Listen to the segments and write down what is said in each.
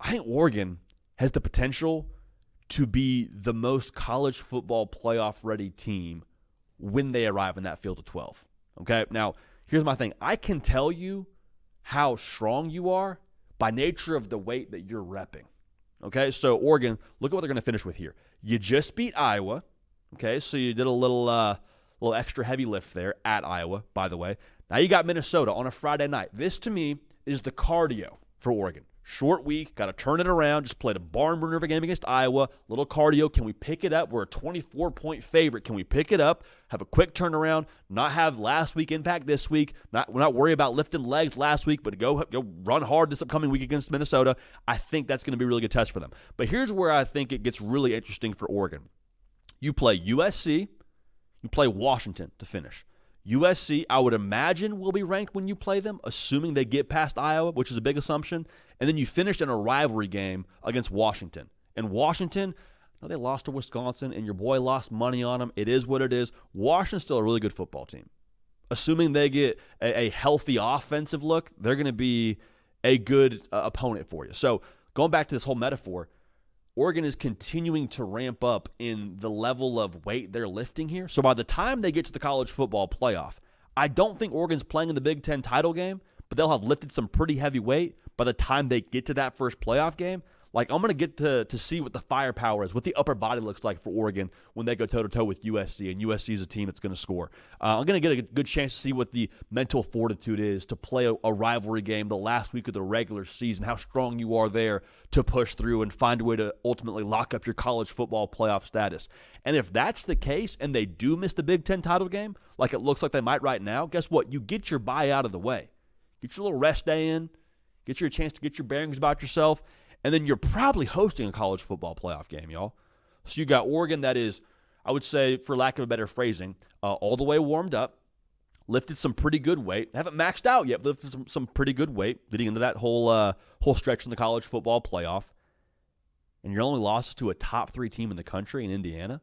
I think Oregon has the potential to be the most college football playoff ready team when they arrive in that field of 12. Okay? Now, here's my thing. I can tell you how strong you are by nature of the weight that you're repping. Okay? So, Oregon, look at what they're going to finish with here. You just beat Iowa. Okay? So, you did a little extra heavy lift there at Iowa, by the way. Now, you got Minnesota on a Friday night. This, to me, is the cardio for Oregon. Short week, got to turn it around. Just played a barn burner of a game against Iowa. Little cardio. Can we pick it up? We're a 24-point favorite. Can we pick it up? Have a quick turnaround. Not have last week impact this week. We're not worried about lifting legs last week, but go run hard this upcoming week against Minnesota. I think that's going to be a really good test for them. But here's where I think it gets really interesting for Oregon. You play USC. You play Washington to finish. USC, I would imagine, will be ranked when you play them, assuming they get past Iowa, which is a big assumption. And then you finish in a rivalry game against Washington. And Washington, they lost to Wisconsin, and your boy lost money on them. It is what it is. Washington's still a really good football team. Assuming they get a healthy offensive look, they're going to be a good opponent for you. So going back to this whole metaphor, Oregon is continuing to ramp up in the level of weight they're lifting here. So by the time they get to the college football playoff, I don't think Oregon's playing in the Big Ten title game, but they'll have lifted some pretty heavy weight by the time they get to that first playoff game. Like, I'm going to get to see what the firepower is, what the upper body looks like for Oregon when they go toe-to-toe with USC, and USC is a team that's going to score. I'm going to get a good chance to see what the mental fortitude is to play a rivalry game the last week of the regular season, how strong you are there to push through and find a way to ultimately lock up your college football playoff status. And if that's the case and they do miss the Big Ten title game, like it looks like they might right now, guess what? You get your bye out of the way. Get your little rest day in, get your chance to get your bearings about yourself, and then you're probably hosting a college football playoff game, y'all. So you got Oregon that is, I would say, for lack of a better phrasing, all the way warmed up, lifted some pretty good weight. They haven't maxed out yet, but lifted some pretty good weight leading into that whole stretch in the college football playoff. And your only loss is to a top 3 team in the country in Indiana.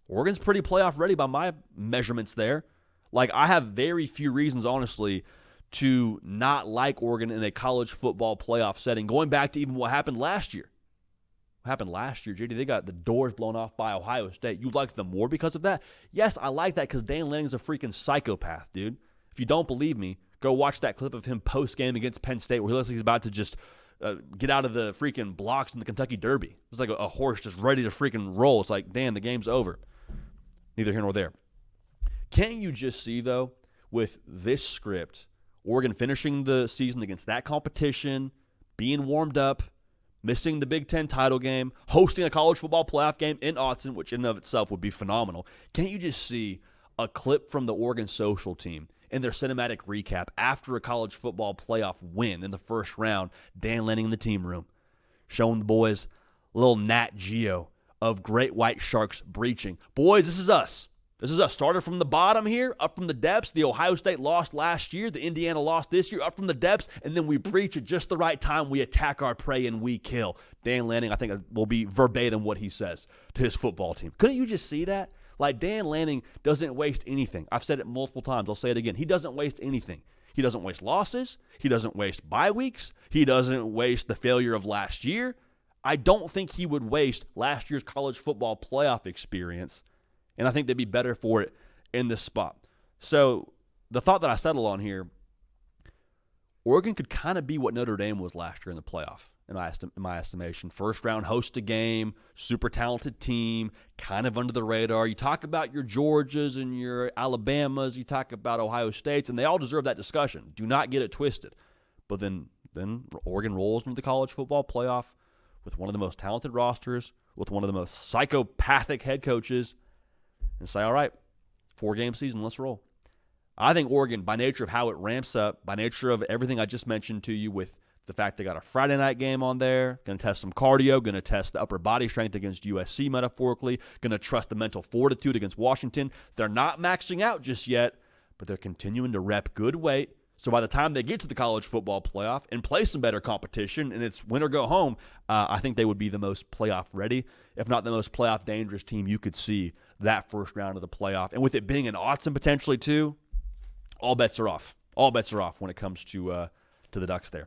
Oregon's pretty playoff ready by my measurements there. Like, I have very few reasons, honestly, to not like Oregon in a college football playoff setting, going back to even what happened last year. What happened last year, JD? They got the doors blown off by Ohio State. You like them more because of that? Yes, I like that because Dan Lanning's a freaking psychopath, dude. If you don't believe me, go watch that clip of him post-game against Penn State where he looks like he's about to just get out of the freaking blocks in the Kentucky Derby. It's like a horse just ready to freaking roll. It's like, damn, the game's over. Neither here nor there. Can't you just see, though, with this script, Oregon finishing the season against that competition, being warmed up, missing the Big Ten title game, hosting a college football playoff game in Autzen, which in and of itself would be phenomenal. Can't you just see a clip from the Oregon social team in their cinematic recap after a college football playoff win in the first round, Dan Lanning in the team room, showing the boys a little Nat Geo of great white sharks breaching. Boys, this is us. This is us. Started from the bottom here, up from the depths. The Ohio State lost last year. The Indiana lost this year, up from the depths. And then we breach at just the right time. We attack our prey and we kill. Dan Lanning, I think, will be verbatim what he says to his football team. Couldn't you just see that? Like, Dan Lanning doesn't waste anything. I've said it multiple times. I'll say it again. He doesn't waste anything. He doesn't waste losses. He doesn't waste bye weeks. He doesn't waste the failure of last year. I don't think he would waste last year's college football playoff experience. And I think they'd be better for it in this spot. So the thought that I settle on here, Oregon could kind of be what Notre Dame was last year in the playoff, in my estimation. First round host a game, super talented team, kind of under the radar. You talk about your Georgias and your Alabamas, you talk about Ohio States, and they all deserve that discussion. Do not get it twisted. But then Oregon rolls into the college football playoff with one of the most talented rosters, with one of the most psychopathic head coaches, and say, all right, 4-game season, let's roll. I think Oregon, by nature of how it ramps up, by nature of everything I just mentioned to you with the fact they got a Friday night game on there, going to test some cardio, going to test the upper body strength against USC metaphorically, going to trust the mental fortitude against Washington. They're not maxing out just yet, but they're continuing to rep good weight. So by the time they get to the college football playoff and play some better competition, and it's win or go home, I think they would be the most playoff ready, if not the most playoff dangerous team you could see that first round of the playoff. And with it being an Autzen potentially too, all bets are off. All bets are off when it comes to the Ducks there.